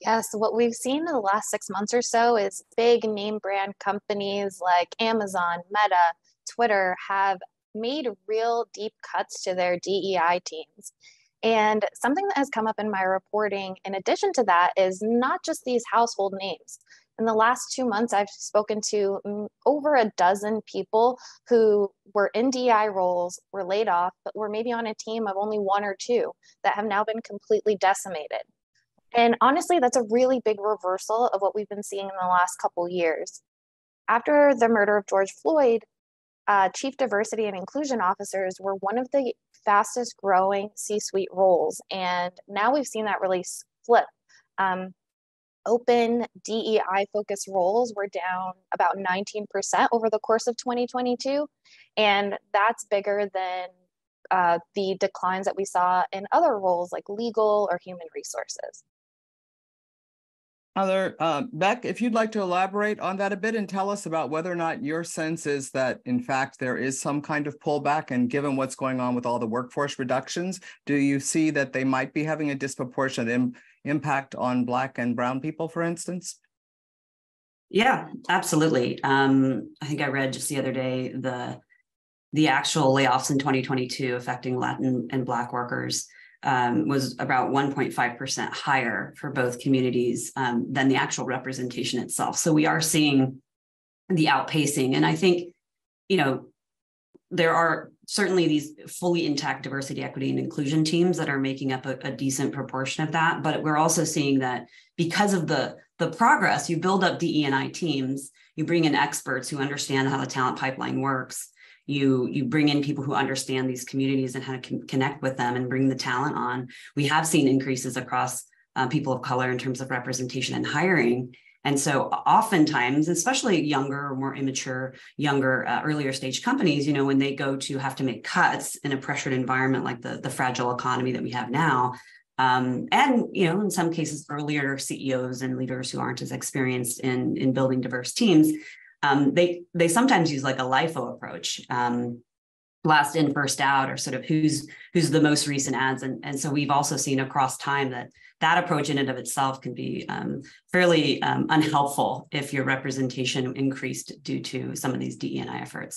Yes, what we've seen in the last 6 months or so is big name brand companies like Amazon, Meta, Twitter have made real deep cuts to their DEI teams. And something that has come up in my reporting, in addition to that, is not just these household names. In the last 2 months, I've spoken to over a dozen people who were in DEI roles, were laid off, but were maybe on a team of only one or two that have now been completely decimated. And honestly, that's a really big reversal of what we've been seeing in the last couple years. After the murder of George Floyd, chief diversity and inclusion officers were one of the fastest growing C-suite roles. And now we've seen that really flip. Um, Open DEI focused roles were down about 19% over the course of 2022. And that's bigger than the declines that we saw in other roles like legal or human resources. Beck, if you'd like to elaborate on that a bit and tell us about whether or not your sense is that, in fact, there is some kind of pullback, and given what's going on with all the workforce reductions, do you see that they might be having a disproportionate impact on Black and Brown people, for instance? Yeah, absolutely. I think I read just the other day the actual layoffs in 2022 affecting Latin and Black workers was about 1.5% higher for both communities than the actual representation itself. So we are seeing the outpacing. And I think, there are certainly these fully intact diversity, equity, and inclusion teams that are making up a decent proportion of that. But we're also seeing that because of the progress, you build up DE&I teams, you bring in experts who understand how the talent pipeline works. You bring in people who understand these communities and how to connect with them and bring the talent on. We have seen increases across people of color in terms of representation and hiring. And so oftentimes, especially younger or more immature, earlier stage companies, when they go to have to make cuts in a pressured environment like the fragile economy that we have now, and in some cases, earlier CEOs and leaders who aren't as experienced in building diverse teams, they sometimes use like a LIFO approach, last in, first out, or sort of who's the most recent ads. And so we've also seen across time that approach in and of itself can be fairly unhelpful if your representation increased due to some of these DE&I efforts.